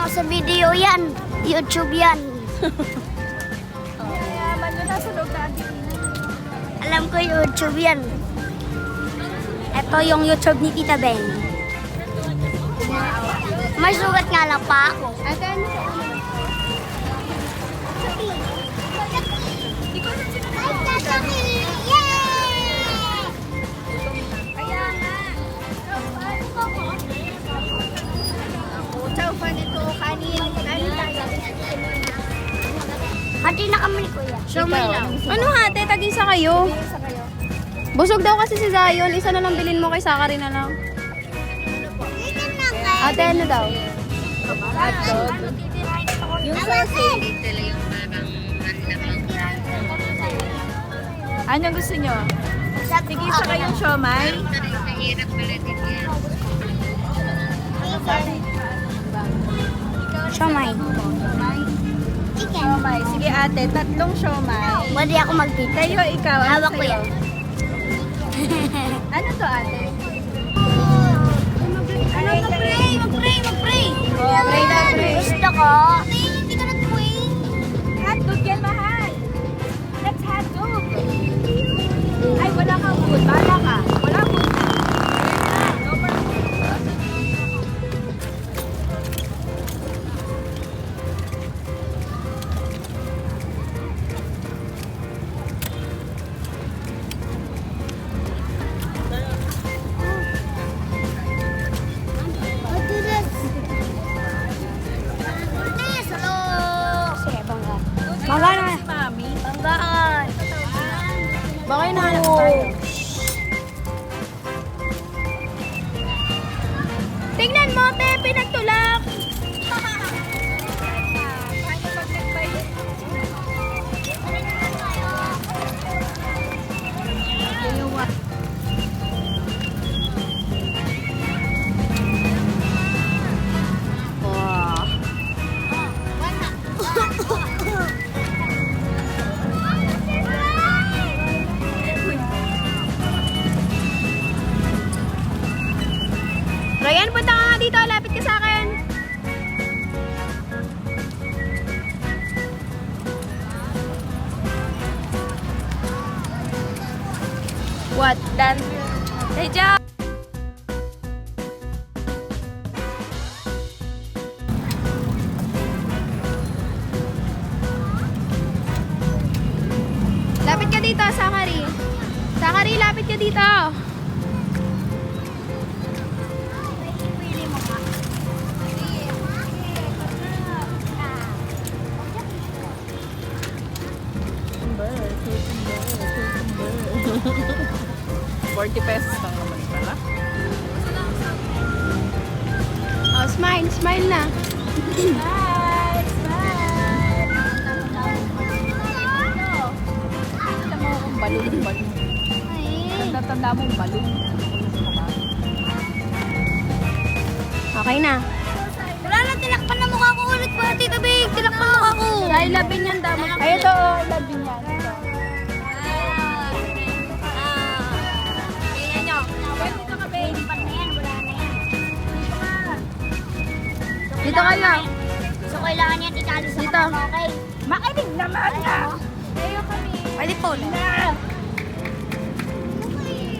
ako sa video yan. YouTube yan. Mayaman yun nasa loob na Alam ko YouTube yan. Ito yung YouTube ni Tita Ben. May sugat nga lang pa ako. Ate, ano? Kaya nga. Chow fan ito. Kanin tayo. Hati na kami ni Kuya. Shumay lang. Ano ate, tag-isa kayo? Isa kayo. Busog daw kasi si Zion. Isa na lang bilhin mo kay Sakari na lang. Ate, ano daw? Hotdog. Yung sausage. Ano gusto nyo? Sige, isa kayong siomay. Shumay. Siomay. Sige ate, tatlong siomay. Pwede ako magtita. Kayo, ikaw. Ano Hawak ko sa'yo? yan. Ano to ate? Ano, mag-pray! Mag-pray! Pray na, pray. Gusto ko. Hindi ka nag-pray. Hotdog yan, mahal. That's hotdog. Ay, wala kang food. Bahala ka. Wala food na. No more food. Bangga na. Si Mami. Banggaan. Baka hinahanap tayo. Tingnan mo, te, pinagtulak. Paano pag nag-bite? Wow. Ryan, punta ka nga dito. Lapit ka sa akin. What? Dan? Teja! Lapit ka dito, Sakari. Sakari, lapit ka dito. ₱40 lang naman pala. Oh, smile. Smile na. Bye! Bye! Kita mo akong balon. Tatanda mong balon. Okay na. Wala na, tinakpan na mukha ko ulit pa, Tita Big. Tinakpan mukha ko. Dahil labing yan daw. Ay, ito, love din yan. Tingnan nyo. Dito ka, babe. Lipat na yan, wala na yan. Dito kayo. So, kailangan yan itali sa Dito. katawan, okay? Makinig naman na! Tayo kami. Pwede po. Na!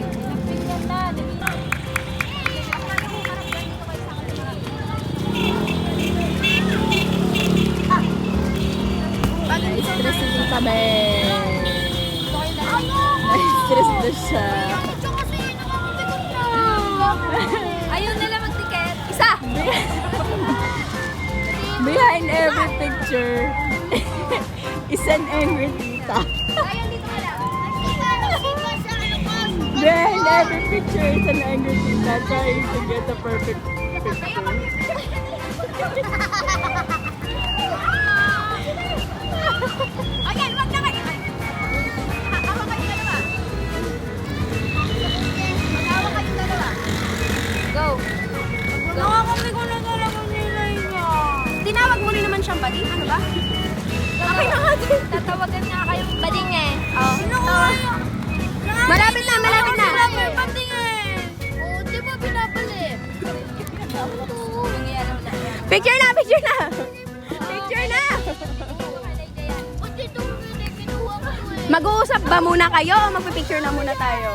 Napinyan na. Dali na. Stress na tabi. Stress na siya. Ayaw nila mag-ticket. Isa! Behind every picture is an angry tita. Ayaw dito ka lang. Behind every picture is an angry tita trying to get a perfect picture. Okay, wag na kayo. Hawa kayo dalawa. Mag-hawa kayo dalawa. Go. Nakakami ko na talaga nilay niya. Tinawag mo rin naman siyang bading. Ano ba? Okay na nga din. Tatawagan nga kayong bading eh. Oh. Malapit na, malapit na. Bading eh. Oh, di ba binabalik? Picture na, picture na. Mag-uusap ba muna kayo o magpipicture na muna tayo?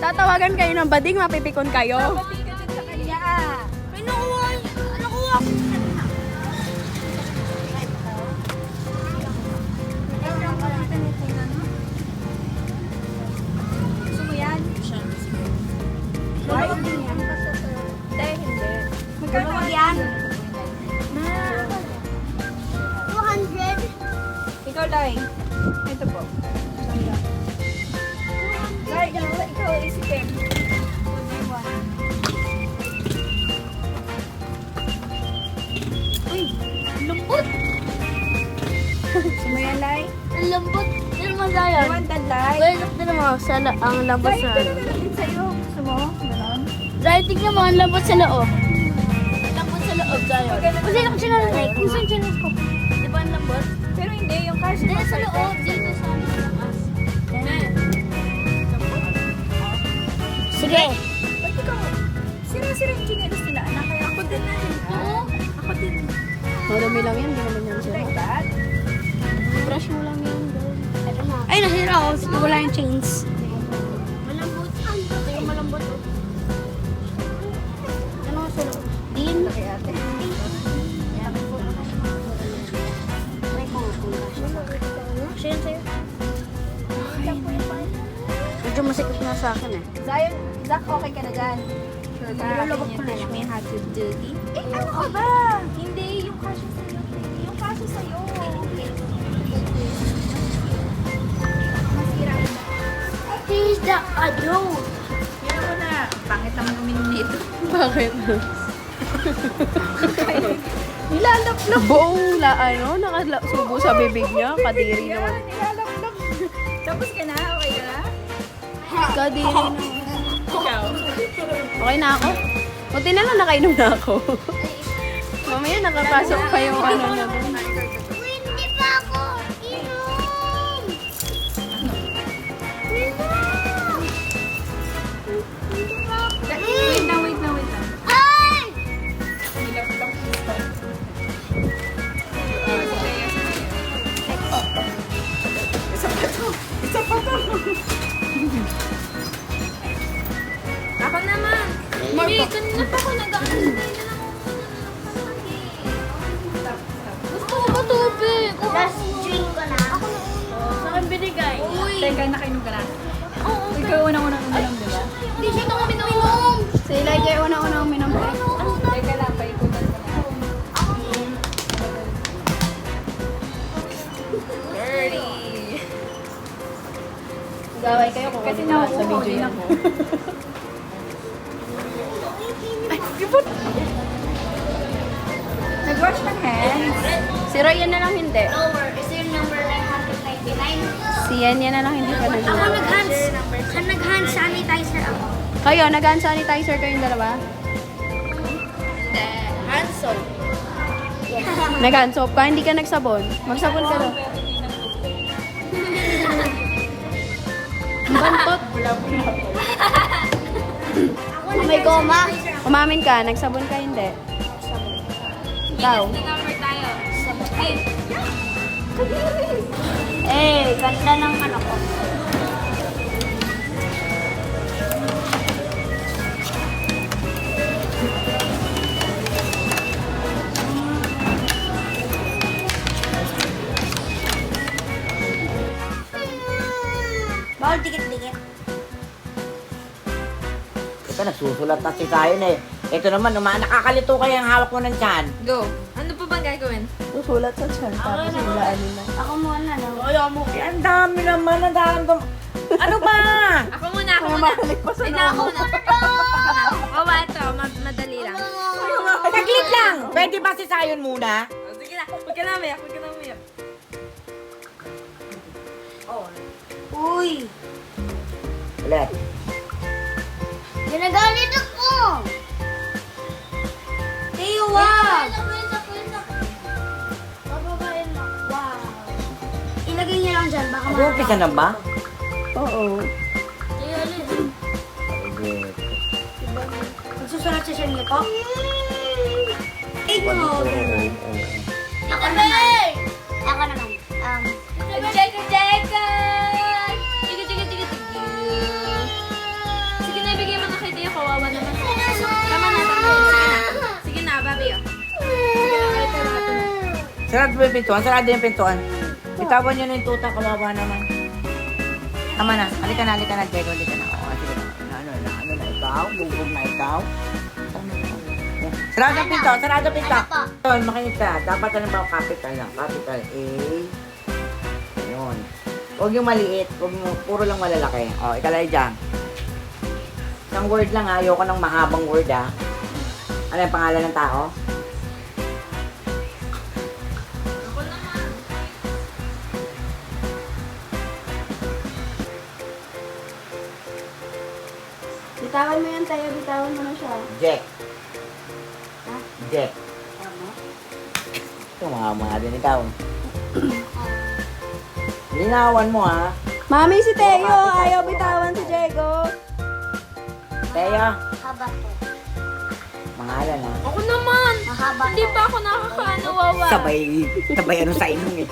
Tatawagan kayo ng bading, mapipikon kayo. Papika din sa kanya. May nakuha. Gusto mo yan? Right? Hindi, hindi. Magkano yan? 200. Ikaw, Lai. Ito po. Lai, ikaw isipin. Uy, lambot. Gusto mo yan, Lai? Ang lambot. Pero masaya. You want that, Lai? Well, tignan mo, ang lambot Lai, sa ito na din sa'yo. Gusto mo? Ganon? Dahil tignan mo, ang lambot sa loob. Ang lambot sa loob tayo. Kasi ako siya na-like. Kung saan siya ko? Di ba ang lambot? Pero hindi, yung cash Dahil sa loob, dito sa labas. Sige. Ba't ikaw? Sira-sira yung chinelas nila, anak. Kaya ako din na rin. Oo. Ako din. Marami lang yan, hindi naman yan sila. Like that? Brush mo lang yan. Ito na. Ay, nasira ako. Wala yung chains. Malambot. Ito yung malambot. Ano nga sa loob? Din. Kay ate. May kasya yan sa'yo. Medyo masikip na sa akin eh. Zion, Zach, okay ka na dyan? Sure ka? Nilolobok Can you ko na teach siya. me how to do this? Eh, ano ka ba? Hindi, yung cash sa'yo. Yung cash sa'yo. Masira na. Here's the adult. Yan mo na. Pangit naman uminom nito. Bakit? Nilalaplap. Buong nakasubo sa bibig niya. Kadiri naman. Nilalaplap. Tapos ka na? Okay ka na? Kadiri naman. Ikaw. Okay na ako? Buti na lang nakainom na ako. Mamaya nakapasok pa yung ano na doon. Hindi pa ako inom. Wait na, wait na, wait na. Ay! Nilalaplap. Isa pa to. Ako naman. Hindi, kanina pa ako nag-aantay na lang ako. Gusto ko ba tubig? Last drink ko na. Ako na. Sa akin binigay. Uy. Teka, nakainom ka na? Oo. Ikaw unang-unang uminom, di ba? Hindi siya ito kami uminom. Si Elijah yung una-unang uminom. Teka lang, paikutan ko na. Dirty. Gaway kayo kung Kasi ano sa nauuhaw video din yan. ako. Nag-wash ng hands. Si Ryan na lang hindi. Lower. Is your number 999? Si Yan na lang hindi pa Ako nag nag-hand sanitizer ako. Kayo, nag-hand sanitizer kayong dalawa? Hindi. Hand soap. Yes. Nag-hand soap ka? Hindi ka nagsabon? Magsabon ka daw. Bantot. May goma. Umamin ka, nagsabon ka hindi. Ikaw. Number tayo. Eh, ganda ng ano ko. Bawal dikit-dikit. Ito, nagsusulat na si Zion eh. Ito naman, nakakalito kaya ang hawak mo ng tiyan. Go. Ano pa bang gagawin? Susulat sa tiyan, tapos hulaan nila. Ako muna na. Ayaw mo, ang dami naman, ang dami. Ano ba? Ako muna, ako muna. Wait na, ako muna. Oh, ito. Madali lang. Saglit lang. Pwede ba si Zion muna? Oh, sige na. Huwag ka na umiyak. Huwag ka na umiyak. Uy, Ulit. ginagalit ako. Tayo, wag. Bababain mo. Wow. Ilagay niya lang dyan, baka Mag-umpisa na ba? Oo. Tayo, magsusulat sa siya niya po. Ikaw. Ako naman. Ako naman. Sarado ba yung pintuan? Sarado yung pintuan. Bitawan nyo na yung tuta, kalawa naman. Tama na. Halika na, Diego. Halika na. O, sige na. Ano na ikaw? Bubog na ikaw? Yan. Sarado yung pinto, sarado yung pinto. Ano po? Yun, makinig ka. Dapat ano ba, capital lang. Capital A. Yun. Huwag yung maliit. Huwag yung, puro lang malalaki. O, ikalay dyan. Isang word lang ha. Ayoko ng mahabang word ha. Ano yung pangalan ng tao? Bitawan mo yan, tayo. Bitawan mo na siya. Jack. Ha? Jack. Tama. Tumama din ikaw. Linawan mo ha. Mami, si Teo. Ayaw bitawan si Diego. Teo, Mahaba po. pangalan ha. Ako naman! Mahaba Hindi po. pa ako nakakaano, wawa. Sabay ano sa inyo eh.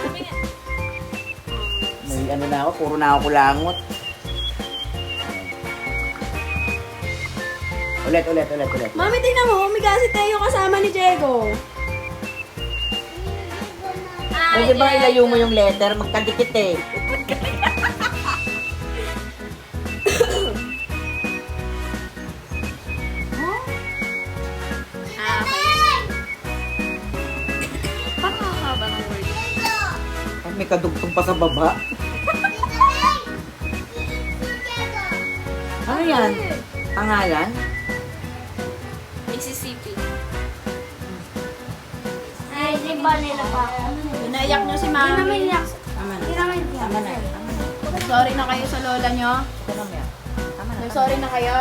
May ano na ako, puro na ako kulangot. Ulit. Mami, tingnan mo. Umiga si Teo kasama ni Diego. Pwede ba ilayo mo yung letter? Magkadikit eh. Pakakaba ng word. Ay, may kadugtong pa sa baba. Ano yan? Pangalan? Mississippi. Ay, di ba nila pa? Inaiyak niyo si Hindi naman Mami. iyak. Tama na. Hindi naman iyak. Tama na. Sorry na kayo sa lola niyo. Tama na. Tama na. Sorry na kayo.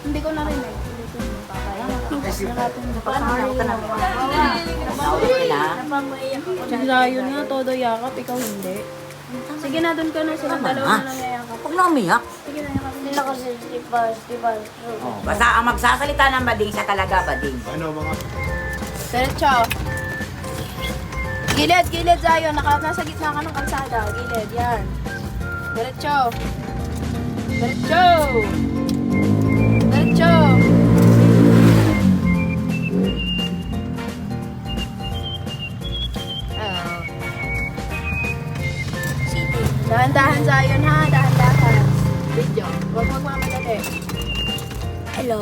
Hindi ko narinig. Layo na, todo yakap, ikaw hindi. Sige na, doon ka na. Silang dalawa na lang yayakap. Huwag na umiyak. Sige na, yakap. Nila kasi di ba? Oh, basta ang magsasalita ng bading, siya talaga bading. Diretso. Gilid, Zion. Nasa gitna ka ng kalsada. Gilid, yan. Diretso. Dahan-dahan, Zion, ha? Dahan-dahan. Video. Huwag magmamadali. Hello.